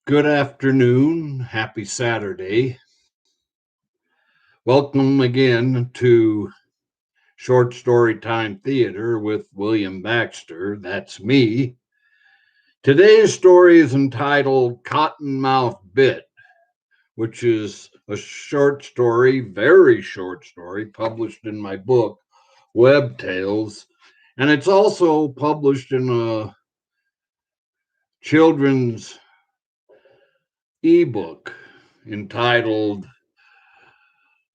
Good afternoon. Happy Saturday. Welcome again to Short Story Time Theater with William Baxter. That's me. Today's story is entitled Cottonmouth Bit, which is a short story, very short story, published in my book, Web Tales. And it's also published in a children's ebook entitled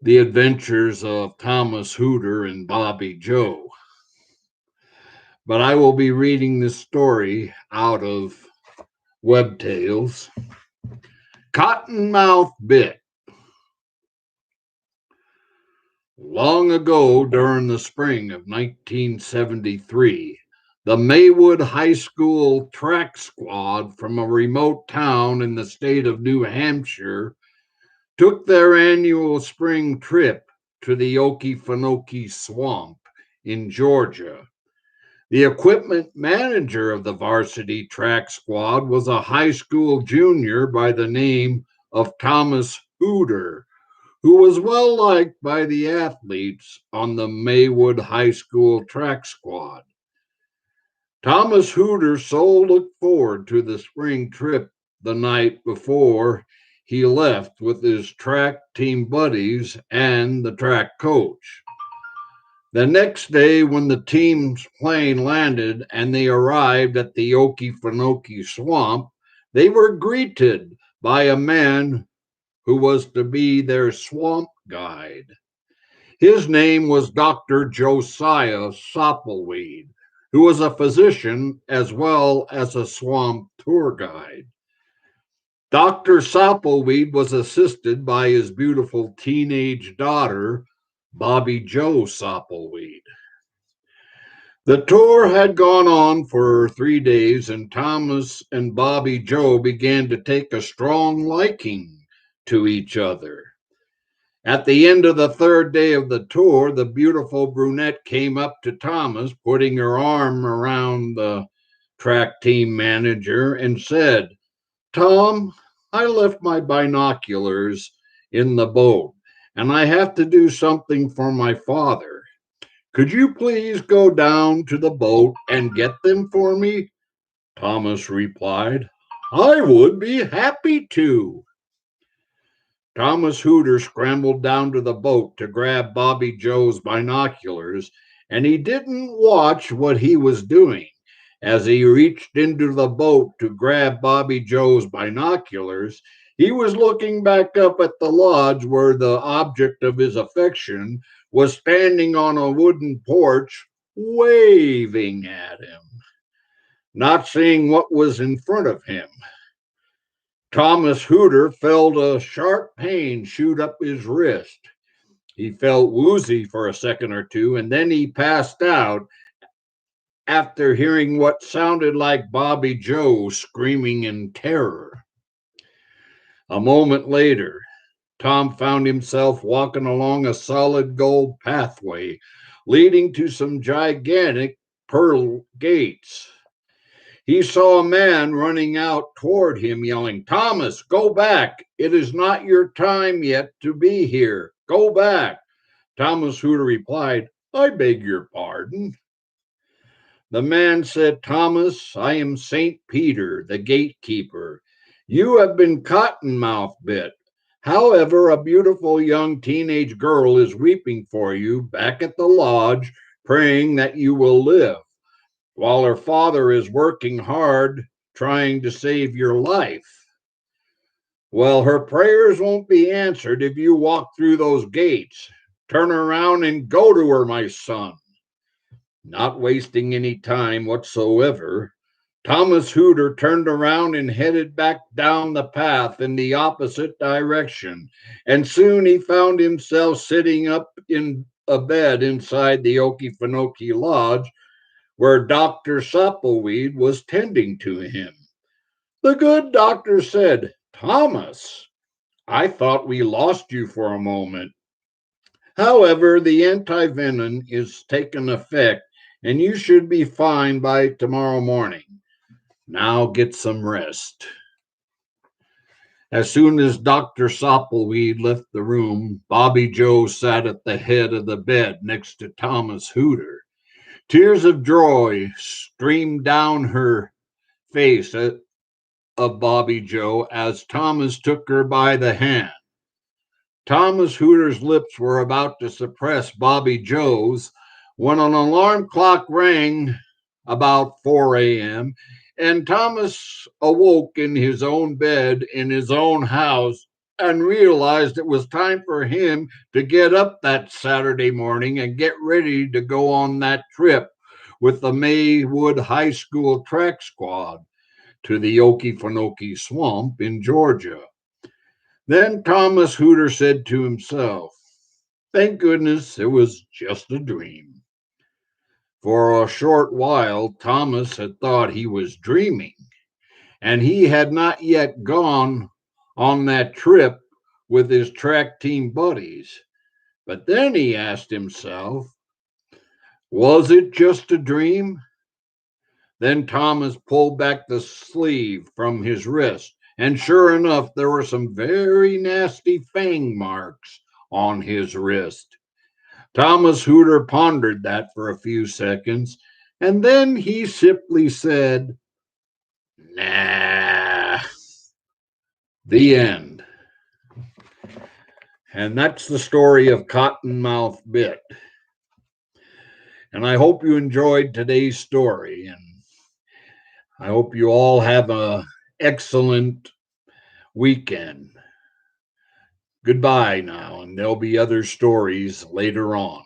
The Adventures of Thomas Hooter and Bobby Joe. But I will be reading this story out of Web Tales. Cottonmouth Bit. Long ago, during the spring of 1973, the Maywood High School track squad from a remote town in the state of New Hampshire took their annual spring trip to the Okefenokee Swamp in Georgia. The equipment manager of the varsity track squad was a high school junior by the name of Thomas Hooter, who was well liked by the athletes on the Maywood High School track squad. Thomas Hooter so looked forward to the spring trip the night before he left with his track team buddies and the track coach. The next day, when the team's plane landed and they arrived at the Okefenokee Swamp, they were greeted by a man who was to be their swamp guide. His name was Dr. Josiah Soppleweed, who was a physician as well as a swamp tour guide. Dr. Soppleweed was assisted by his beautiful teenage daughter, Bobby Joe Soppleweed. The tour had gone on for 3 days, and Thomas and Bobby Joe began to take a strong liking to each other. At the end of the third day of the tour, the beautiful brunette came up to Thomas, putting her arm around the track team manager, and said, "Tom, I left my binoculars in the boat, and I have to do something for my father. Could you please go down to the boat and get them for me?" Thomas replied, "I would be happy to." Thomas Hooter scrambled down to the boat to grab Bobby Joe's binoculars, and he didn't watch what he was doing. As he reached into the boat to grab Bobby Joe's binoculars, he was looking back up at the lodge where the object of his affection was standing on a wooden porch, waving at him, not seeing what was in front of him. Thomas Hooter felt a sharp pain shoot up his wrist. He felt woozy for a second or two, and then he passed out after hearing what sounded like Bobby Joe screaming in terror. A moment later, Tom found himself walking along a solid gold pathway leading to some gigantic pearl gates. He saw a man running out toward him, yelling, "Thomas, go back! It is not your time yet to be here. Go back!" Thomas Hooter replied, "I beg your pardon." The man said, "Thomas, I am St. Peter, the gatekeeper. You have been cottonmouth bit. However, a beautiful young teenage girl is weeping for you back at the lodge, praying that you will live, while her father is working hard trying to save your life. Well, her prayers won't be answered if you walk through those gates. Turn around and go to her, my son." Not wasting any time whatsoever, Thomas Hooter turned around and headed back down the path in the opposite direction, and soon he found himself sitting up in a bed inside the Okefenokee Lodge where Dr. Soppleweed was tending to him. The good doctor said, "Thomas, I thought we lost you for a moment. However, the antivenom is taking effect, and you should be fine by tomorrow morning. Now get some rest." As soon as Dr. Soppleweed left the room, Bobby Joe sat at the head of the bed next to Thomas Hooter. Tears of joy streamed down her face of Bobby Joe as Thomas took her by the hand. Thomas Hooter's lips were about to suppress Bobby Joe's when an alarm clock rang about 4 a.m., and Thomas awoke in his own bed in his own house and realized it was time for him to get up that Saturday morning and get ready to go on that trip with the Maywood High School track squad to the Okefenokee Swamp in Georgia. Then Thomas Hooter said to himself, "Thank goodness it was just a dream." For a short while, Thomas had thought he was dreaming, and he had not yet gone on that trip with his track team buddies. But then he asked himself, was it just a dream? Then Thomas pulled back the sleeve from his wrist, and sure enough, there were some very nasty fang marks on his wrist. Thomas Hooter pondered that for a few seconds, and then he simply said, "Nah." The end. And that's the story of Cottonmouth Bit. And I hope you enjoyed today's story, and I hope you all have an excellent weekend. Goodbye now, and there'll be other stories later on.